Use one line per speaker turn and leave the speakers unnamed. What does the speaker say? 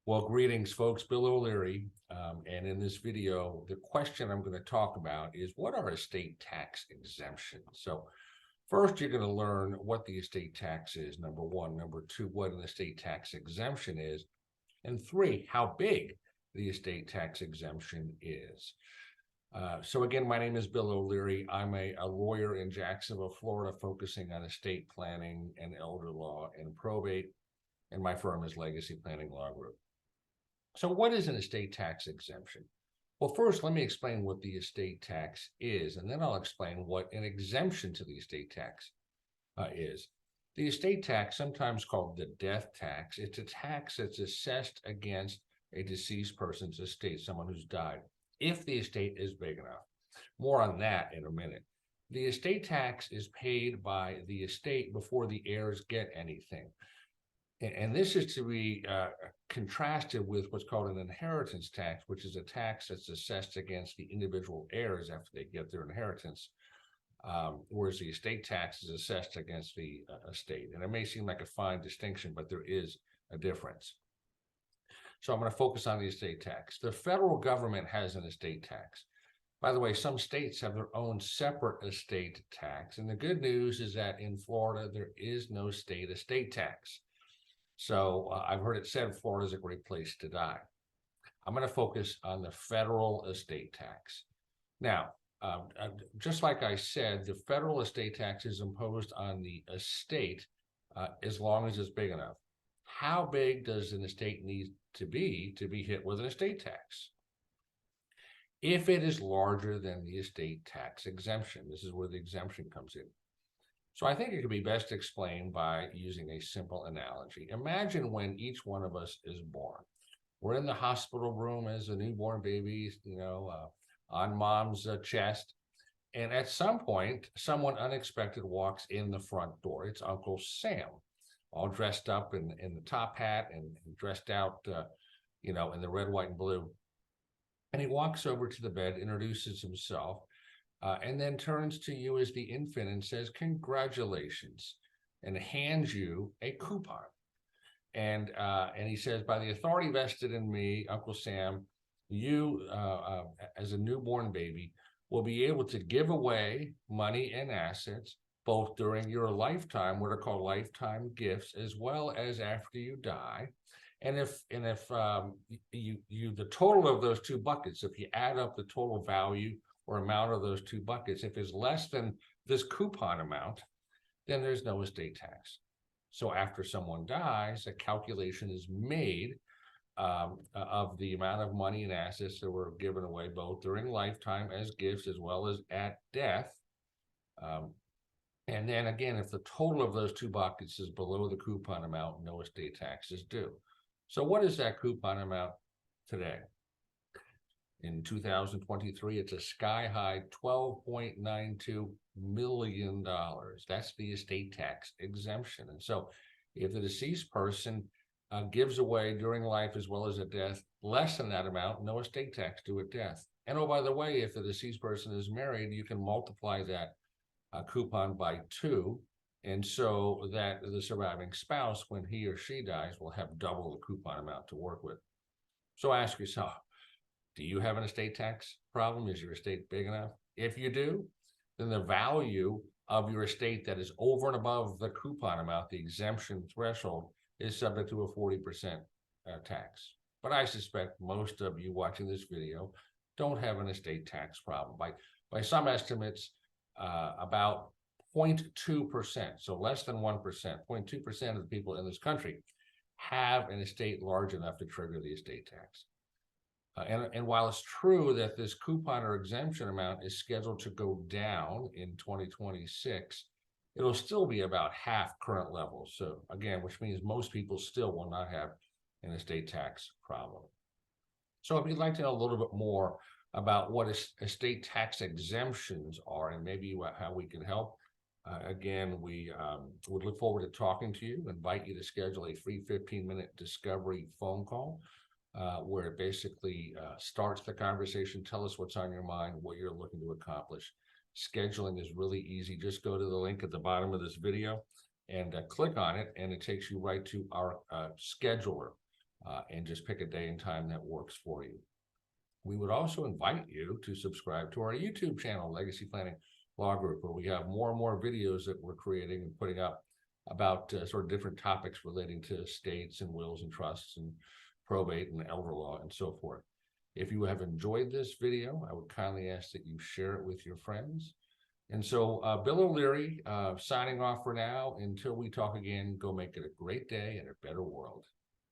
Well, greetings, folks. Bill O'Leary. And in this video, the question I'm going to talk about is what are estate tax exemptions? So first, you're going to learn what the estate tax is, number one. Number two, what an estate tax exemption is. And three, how big the estate tax exemption is. So again, my name is Bill O'Leary. I'm a lawyer in Jacksonville, Florida, focusing on estate planning and elder law and probate. And my firm is Legacy Planning Law Group. So what is an estate tax exemption? Well, first, let me explain what the estate tax is, and then I'll explain what an exemption to the estate tax is. The estate tax, sometimes called the death tax, it's a tax that's assessed against a deceased person's estate, someone who's died, if the estate is big enough. More on that in a minute. The estate tax is paid by the estate before the heirs get anything. And this is to be contrasted with what's called an inheritance tax, which is a tax that's assessed against the individual heirs after they get their inheritance, whereas the estate tax is assessed against the estate. And it may seem like a fine distinction, but there is a difference. So I'm going to focus on the estate tax. The federal government has an estate tax. By the way, some states have their own separate estate tax. And the good news is that in Florida, there is no state estate tax. So I've heard it said Florida is a great place to die. I'm going to focus on the federal estate tax. Now, just like I said, the federal estate tax is imposed on the estate as long as it's big enough. How big does an estate need to be hit with an estate tax? If it is larger than the estate tax exemption, this is where the exemption comes in. So I think it could be best explained by using a simple analogy. Imagine when each one of us is born. We're in the hospital room as a newborn baby, on mom's chest. And at some point, someone unexpected walks in the front door. It's Uncle Sam, all dressed up in the top hat and dressed out, in the red, white, and blue. And he walks over to the bed, introduces himself, and then turns to you as the infant and says, "Congratulations," and hands you a coupon. And he says, "By the authority vested in me, Uncle Sam, you, as a newborn baby, will be able to give away money and assets both during your lifetime, what are called lifetime gifts, as well as after you die. And if the total of those two buckets, if you add up the total value or amount of those two buckets, if it's less than this coupon amount, then there's no estate tax. So after someone dies, a calculation is made of the amount of money and assets that were given away both during lifetime as gifts as well as at death. And then again, if the total of those two buckets is below the coupon amount, no estate tax is due. So what is that coupon amount today? In 2023, it's a sky-high $12.92 million. That's the estate tax exemption. And so if the deceased person gives away during life as well as at death less than that amount, no estate tax due at death. And oh, by the way, if the deceased person is married, you can multiply that coupon by 2. And so that the surviving spouse, when he or she dies, will have double the coupon amount to work with. So ask yourself, do you have an estate tax problem? Is your estate big enough? If you do, then the value of your estate that is over and above the coupon amount, the exemption threshold, is subject to a 40% tax. But I suspect most of you watching this video don't have an estate tax problem. By some estimates, about 0.2%, so less than 1%, 0.2% of the people in this country have an estate large enough to trigger the estate tax. And while it's true that this coupon or exemption amount is scheduled to go down in 2026, it'll still be about half current levels. So again, which means most people still will not have an estate tax problem. So if you'd like to know a little bit more about what estate tax exemptions are and maybe how we can help, again, we would look forward to talking to you, invite you to schedule a free 15-minute discovery phone call. Where it basically starts the conversation. Tell us what's on your mind, what you're looking to accomplish. Scheduling is really easy. Just go to the link at the bottom of this video and click on it, and it takes you right to our scheduler. and just pick a day and time that works for you. We would also invite you to subscribe to our YouTube channel, Legacy Planning Law Group, where we have more and more videos that we're creating and putting up about sort of different topics relating to estates and wills and trusts and probate and elder law and so forth. If you have enjoyed this video, I would kindly ask that you share it with your friends. And so Bill O'Leary signing off for now. Until we talk again, go make it a great day and a better world.